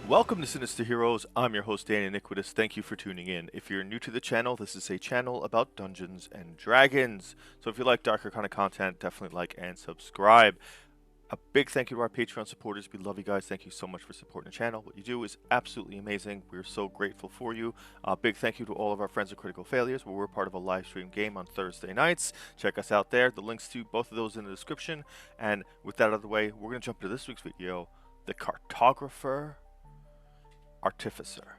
Welcome to Sinister Heroes. I'm your host, Dan Iniquitous. Thank you for tuning in. If you're new to the channel, this is a channel about Dungeons and Dragons. So if you like darker kind of content, definitely like and subscribe. A big thank you to our Patreon supporters. We love you guys. Thank you so much for supporting the channel. What you do is absolutely amazing. We're so grateful for you. Big thank you to all of our friends at Critical Failures, where we're part of a live stream game on Thursday nights. Check us out there. The links to both of those in the description. And with that out of the way, we're going to jump into this week's video, the Cartographer Artificer.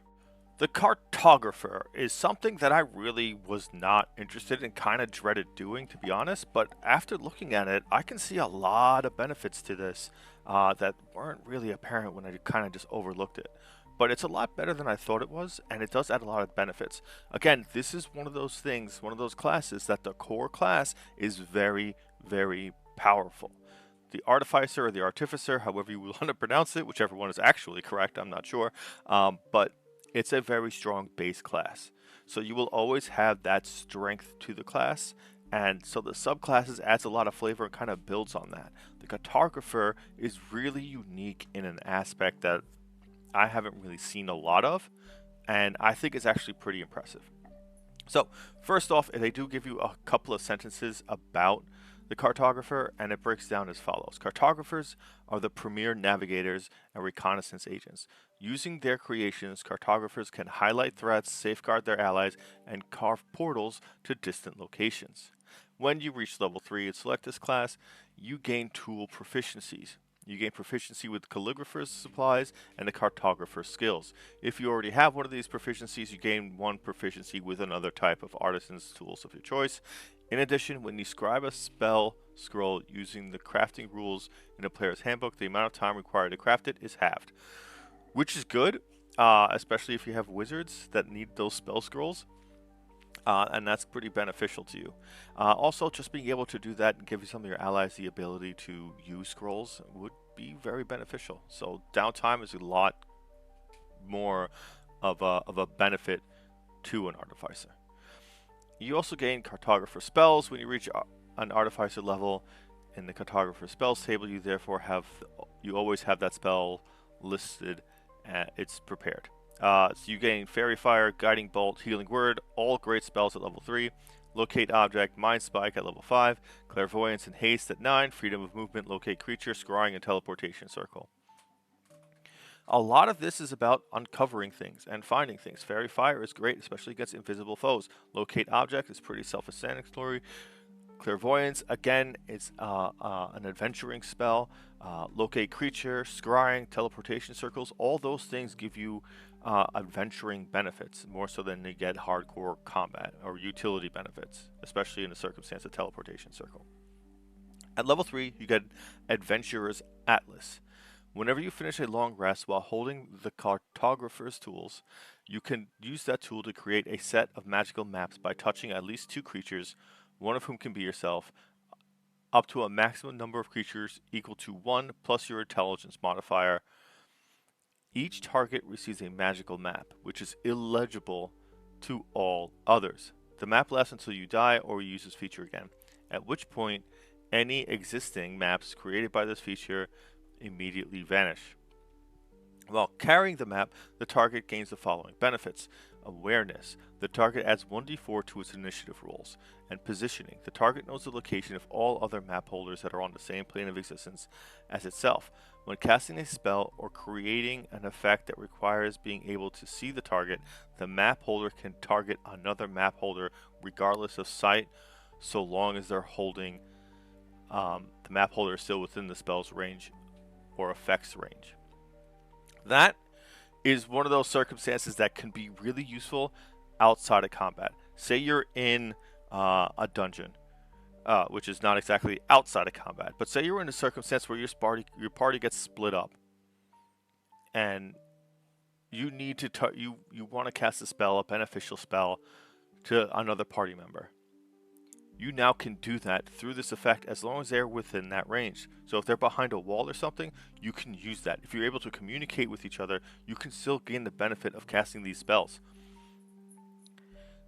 The Cartographer is something that I really was not interested in, kind of dreaded doing, to be honest, but after looking at it, I can see a lot of benefits to this that weren't really apparent when I kind of just overlooked it. But it's a lot better than I thought it was, and it does add a lot of benefits. Again, this is one of those things, one of those classes that the core class is very, very powerful. The Artificer or the Artificer, however you want to pronounce it, whichever one is actually correct, I'm not sure, but it's a very strong base class. So you will always have that strength to the class, and so the subclasses adds a lot of flavor and kind of builds on that. The Cartographer is really unique in an aspect that I haven't really seen a lot of, and I think it's actually pretty impressive. So first off, they do give you a couple of sentences about the Cartographer, and it breaks down as follows. Cartographers are the premier navigators and reconnaissance agents. Using their creations, cartographers can highlight threats, safeguard their allies, and carve portals to distant locations. When you reach level 3 and select this class, you gain tool proficiencies. You gain proficiency with calligrapher's supplies and the cartographer's skills. If you already have one of these proficiencies, you gain one proficiency with another type of artisan's tools of your choice. In addition, when you scribe a spell scroll using the crafting rules in a player's handbook, the amount of time required to craft it is halved, which is good, especially if you have wizards that need those spell scrolls, and that's pretty beneficial to you. Also, just being able to do that and give some of your allies the ability to use scrolls would be very beneficial. So downtime is a lot more of a benefit to an Artificer. You also gain Cartographer spells when you reach an Artificer level. In the Cartographer spells table, you therefore always have that spell listed. It's prepared. So you gain Fairy Fire, Guiding Bolt, Healing Word, all great spells at level 3. Locate Object, Mind Spike at level 5. Clairvoyance and Haste at 9. Freedom of Movement, Locate Creature, Scrying, and Teleportation Circle. A lot of this is about uncovering things and finding things. Fairy Fire is great, especially against invisible foes. Locate Object is pretty self-explanatory. Clairvoyance, again, is an adventuring spell. Locate Creature, Scrying, Teleportation Circles, all those things give you adventuring benefits, more so than they get hardcore combat or utility benefits, especially in the circumstance of Teleportation Circle. At level 3, you get Adventurer's Atlas. Whenever you finish a long rest while holding the Cartographer's tools, you can use that tool to create a set of magical maps by touching at least 2 creatures, one of whom can be yourself, up to a maximum number of creatures equal to 1 plus your intelligence modifier. Each target receives a magical map, which is illegible to all others. The map lasts until you die or use this feature again, at which point any existing maps created by this feature immediately vanish. While carrying the map, the target gains the following benefits. Awareness. The target adds 1d4 to its initiative rolls. And positioning. The target knows the location of all other map holders that are on the same plane of existence as itself. When casting a spell or creating an effect that requires being able to see the target, the map holder can target another map holder regardless of sight, so long as they're holding the map holder is still within the spell's range or effects range. That is one of those circumstances that can be really useful outside of combat. Say you're in a dungeon, which is not exactly outside of combat, but say you're in a circumstance where your party gets split up, and you need to you want to cast a spell, a beneficial spell, to another party member. You now can do that through this effect as long as they're within that range. So if they're behind a wall or something, you can use that. If you're able to communicate with each other, you can still gain the benefit of casting these spells.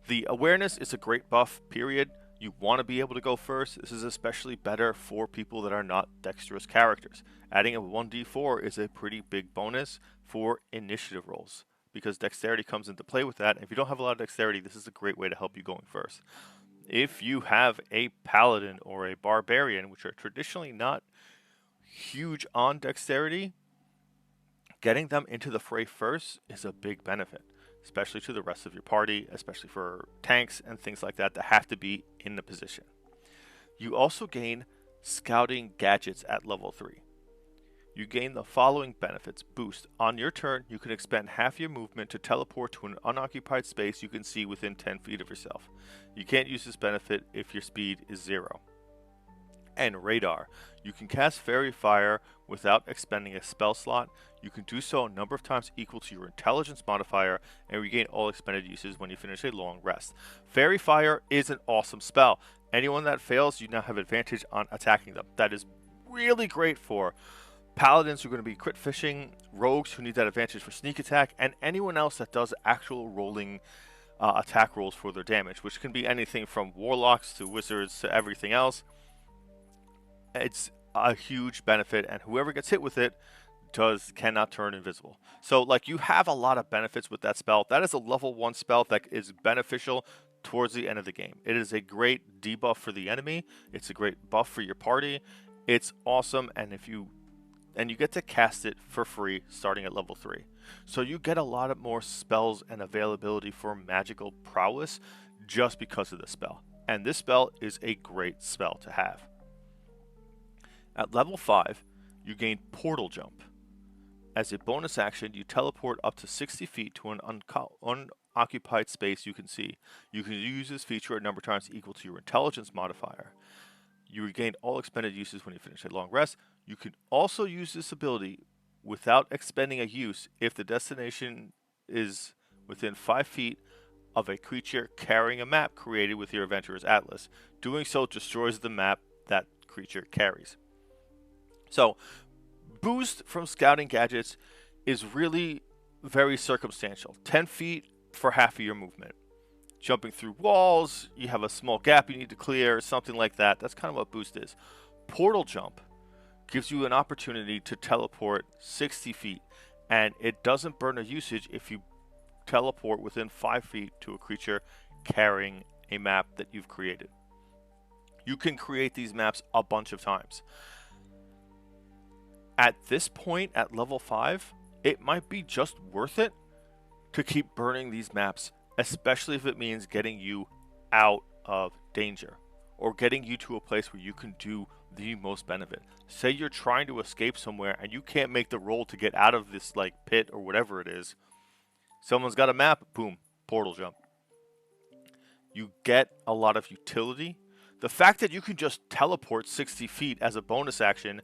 The awareness is a great buff, period. You want to be able to go first. This is especially better for people that are not dexterous characters. Adding a 1d4 is a pretty big bonus for initiative rolls, because dexterity comes into play with that. And if you don't have a lot of dexterity, this is a great way to help you going first. If you have a Paladin or a Barbarian, which are traditionally not huge on dexterity, getting them into the fray first is a big benefit, especially to the rest of your party, especially for tanks and things like that that have to be in the position. You also gain scouting gadgets at level 3. You gain the following benefits. Boost. On your turn, you can expend half your movement to teleport to an unoccupied space you can see within 10 feet of yourself. You can't use this benefit if your speed is 0. And radar. You can cast Fairy Fire without expending a spell slot. You can do so a number of times equal to your intelligence modifier and regain all expended uses when you finish a long rest. Fairy Fire is an awesome spell. Anyone that fails, you now have advantage on attacking them. That is really great for Paladins who are going to be crit fishing, rogues who need that advantage for sneak attack, and anyone else that does actual rolling attack rolls for their damage, which can be anything from warlocks to wizards to everything else. It's a huge benefit, and whoever gets hit with it cannot turn invisible. So like, you have a lot of benefits with that spell. That is a level 1 spell that is beneficial towards the end of the game. It is a great debuff for the enemy. It's a great buff for your party. It's awesome, and you get to cast it for free starting at level 3. So you get a lot of more spells and availability for magical prowess just because of this spell. And this spell is a great spell to have. At level 5, you gain Portal Jump. As a bonus action, you teleport up to 60 feet to an unoccupied space you can see. You can use this feature a number of times equal to your intelligence modifier. You regain all expended uses when you finish a long rest. You can also use this ability without expending a use if the destination is within 5 feet of a creature carrying a map created with your Adventurer's Atlas. Doing so destroys the map that creature carries. So, boost from scouting gadgets is really very circumstantial. 10 feet for half of your movement. Jumping through walls, you have a small gap you need to clear, something like that. That's kind of what boost is. Portal Jump gives you an opportunity to teleport 60 feet, and it doesn't burn a usage if you teleport within 5 feet to a creature carrying a map that you've created. You can create these maps a bunch of times. At this point, at level 5, it might be just worth it to keep burning these maps, especially if it means getting you out of danger or getting you to a place where you can do the most benefit. Say you're trying to escape somewhere and you can't make the roll to get out of this like pit or whatever it is. Someone's got a map, boom, portal jump. You get a lot of utility. The fact that you can just teleport 60 feet as a bonus action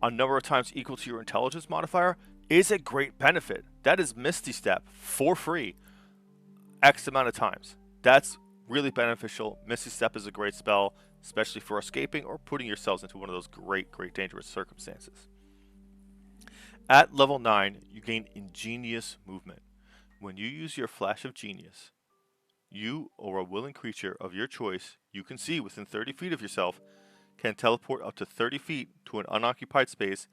a number of times equal to your intelligence modifier is a great benefit. That is Misty Step for free X amount of times. That's really beneficial. Misty Step is a great spell, especially for escaping or putting yourselves into one of those great dangerous circumstances. At level 9, you gain Ingenious Movement. When you use your Flash of Genius, you or a willing creature of your choice you can see within 30 feet of yourself can teleport up to 30 feet to an unoccupied space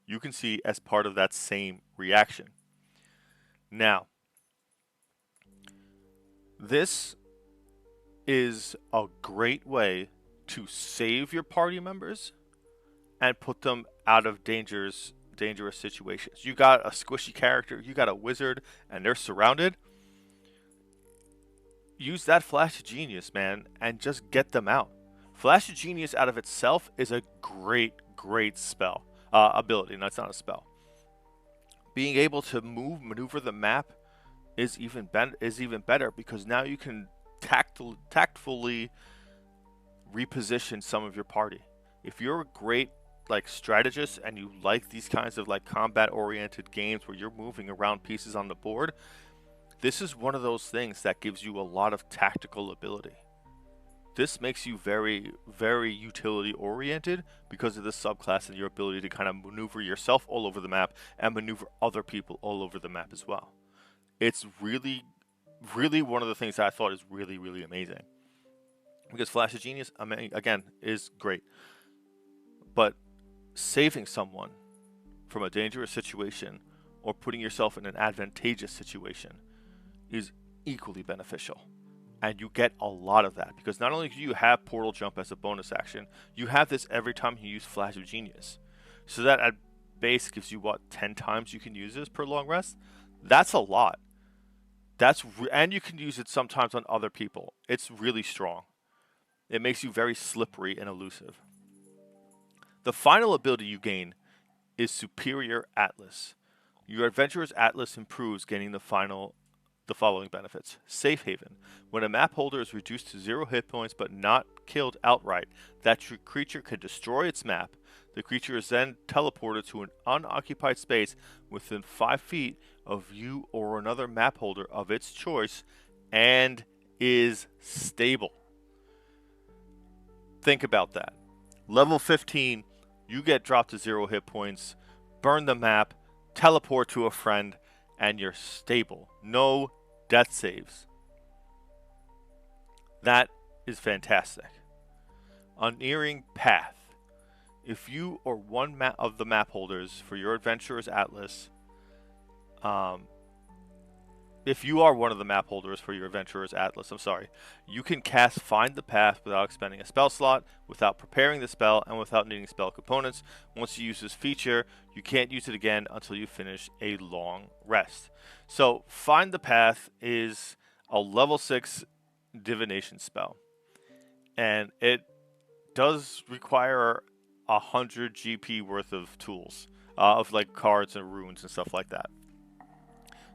you can see as part of that same reaction. Now, this is a great way to save your party members and put them out of dangerous situations. You got a squishy character, you got a wizard, and they're surrounded. Use that Flash of Genius, man, and just get them out. Flash of Genius out of itself is a great spell. Ability, and that's not a spell. Being able to maneuver the map is even better because now you can tactfully reposition some of your party. If you're a great strategist and you like these kinds of combat oriented games where you're moving around pieces on the board, this is one of those things that gives you a lot of tactical ability. This makes you very utility oriented because of the subclass and your ability to kind of maneuver yourself all over the map and maneuver other people all over the map as well. It's really one of the things that I thought is really amazing. Because Flash of Genius, I mean, again, is great. But saving someone from a dangerous situation or putting yourself in an advantageous situation is equally beneficial. And you get a lot of that because not only do you have Portal Jump as a bonus action, you have this every time you use Flash of Genius. So that at base gives you, what, 10 times you can use this per long rest? That's a lot. And you can use it sometimes on other people. It's really strong. It makes you very slippery and elusive. The final ability you gain is Superior Atlas. Your Adventurer's Atlas improves, gaining the following benefits. Safe Haven. When a map holder is reduced to 0 hit points but not killed outright, that creature can destroy its map. The creature is then teleported to an unoccupied space within 5 feet of you or another map holder of its choice and is stable. Think about that. Level 15, you get dropped to 0 hit points, burn the map, teleport to a friend, and you're stable. No death saves. That is fantastic. Unerring Path. If you or one of the map holders for your Adventurer's Atlas, if you are one of the map holders for your Adventurer's Atlas, you can cast Find the Path without expending a spell slot, without preparing the spell, and without needing spell components. Once you use this feature, you can't use it again until you finish a long rest. So, Find the Path is a level 6 divination spell. And it does require 100 GP worth of tools, of like cards and runes and stuff like that.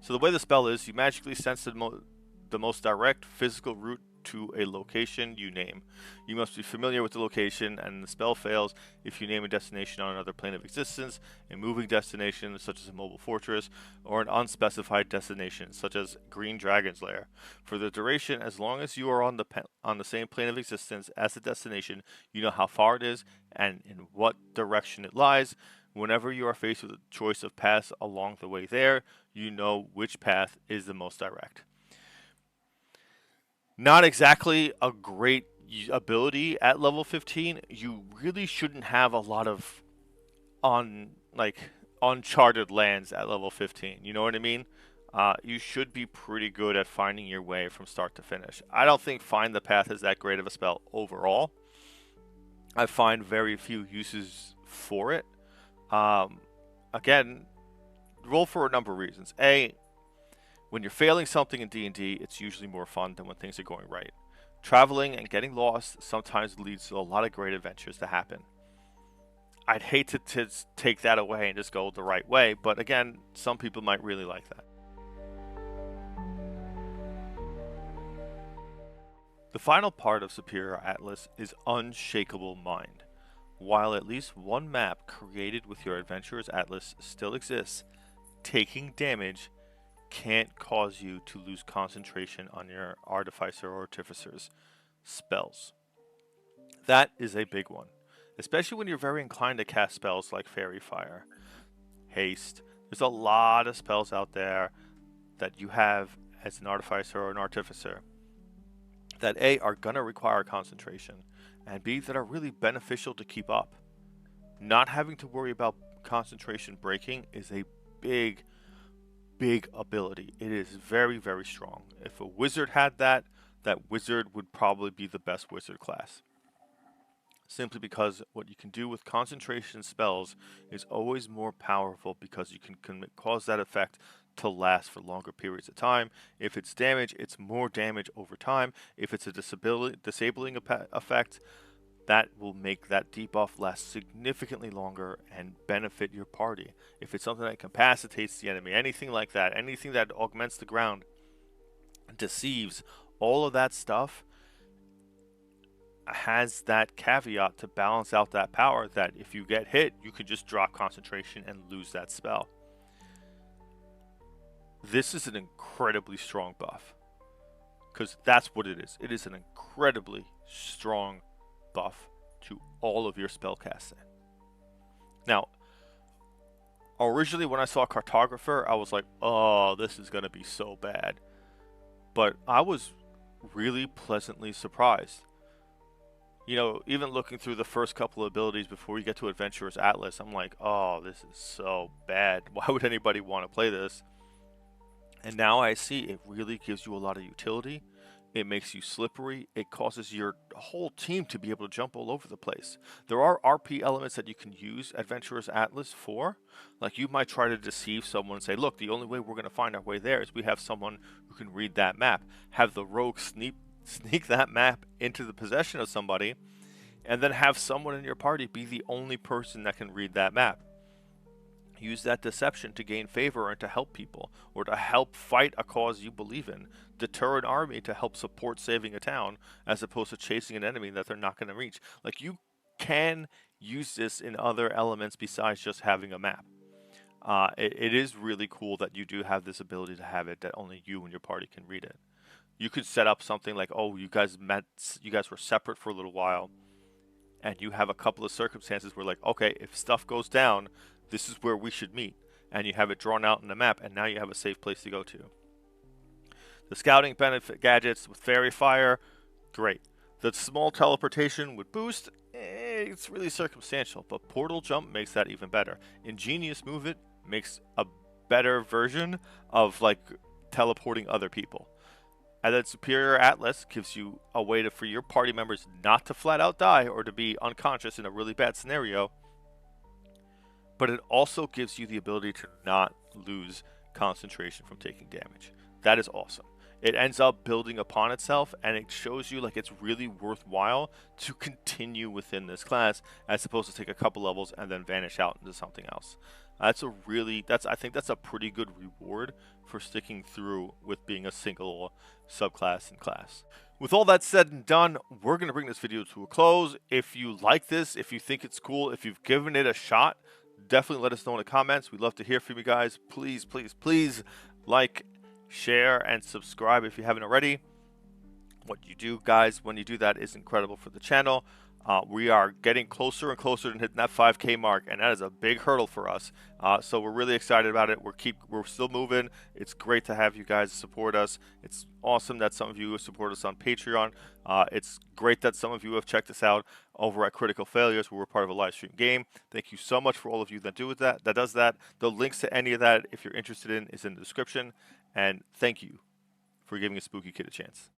So the way the spell is, you magically sense the most direct physical route to a location you name. You must be familiar with the location, and the spell fails if you name a destination on another plane of existence, a moving destination such as a mobile fortress, or an unspecified destination such as Green Dragon's Lair. For the duration, as long as you are on the same plane of existence as the destination, you know how far it is and in what direction it lies. Whenever you are faced with a choice of paths along the way there, you know which path is the most direct. Not exactly a great ability at level 15. You really shouldn't have a lot of uncharted lands at level 15. You know what I mean? You should be pretty good at finding your way from start to finish. I don't think Find the Path is that great of a spell overall. I find very few uses for it. Again, roll for a number of reasons. A, when you're failing something in D&D, it's usually more fun than when things are going right. Traveling and getting lost sometimes leads to a lot of great adventures to happen. I'd hate to take that away and just go the right way, but again, some people might really like that. The final part of Superior Atlas is Unshakable Mind. While at least one map created with your Adventurer's Atlas still exists, taking damage can't cause you to lose concentration on your Artificer or Artificer's spells. That is a big one, especially when you're very inclined to cast spells like Fairy Fire, Haste. There's a lot of spells out there that you have as an Artificer or an Artificer that A, are going to require concentration, and B, that are really beneficial to keep up. Not having to worry about concentration breaking is a big ability. It is very, very strong. If a wizard had that wizard would probably be the best wizard class. Simply because what you can do with concentration spells is always more powerful because you can cause that effect to last for longer periods of time. If it's damage, it's more damage over time. If it's a disabling effect, that will make that debuff last significantly longer and benefit your party. If it's something that incapacitates the enemy, anything like that, anything that augments the ground, deceives, all of that stuff has that caveat to balance out that power that if you get hit, you could just drop concentration and lose that spell. This is an incredibly strong buff, because that's what it is. It is an incredibly strong buff to all of your spellcasting. Now, originally when I saw Cartographer, I was like, oh, this is going to be so bad. But I was really pleasantly surprised. You know, even looking through the first couple of abilities before you get to Adventurer's Atlas, I'm like, oh, this is so bad. Why would anybody want to play this? And now I see it really gives you a lot of utility. It makes you slippery. It causes your whole team to be able to jump all over the place. There are RP elements that you can use Adventurer's Atlas for. Like you might try to deceive someone and say, look, the only way we're going to find our way there is we have someone who can read that map. Have the rogue sneak that map into the possession of somebody, and then have someone in your party be the only person that can read that map. Use that deception to gain favor and to help people, or to help fight a cause you believe in. Deter an army to help support saving a town, as opposed to chasing an enemy that they're not going to reach. Like, you can use this in other elements besides just having a map. It is really cool that you do have this ability to have it, that only you and your party can read it. You could set up something like, oh, you guys were separate for a little while, and you have a couple of circumstances where, like, okay, if stuff goes down, this is where we should meet, and you have it drawn out in the map, and now you have a safe place to go to. The scouting benefit gadgets with fairy fire, great. The small teleportation with boost, it's really circumstantial, but portal jump makes that even better. Ingenious move it makes a better version of, like, teleporting other people. And then Superior Atlas gives you a way for your party members not to flat out die or to be unconscious in a really bad scenario, but it also gives you the ability to not lose concentration from taking damage. That is awesome. It ends up building upon itself, and it shows you like it's really worthwhile to continue within this class as opposed to take a couple levels and then vanish out into something else. I think that's a pretty good reward for sticking through with being a single subclass in class. With all that said and done, we're going to bring this video to a close. If you like this, if you think it's cool, if you've given it a shot, definitely let us know in the comments. We'd love to hear from you guys. Please, please, please like, share, and subscribe if you haven't already. What you do, guys, when you do that is incredible for the channel. We are getting closer and closer to hitting that 5K mark, and that is a big hurdle for us. So we're really excited about it. We're still moving. It's great to have you guys support us. It's awesome that some of you support us on Patreon. It's great that some of you have checked us out over at Critical Failures, where we're part of a live stream game. Thank you so much for all of you that do that. That does that. The links to any of that, if you're interested in, is in the description. And thank you for giving a Spooky Kid a chance.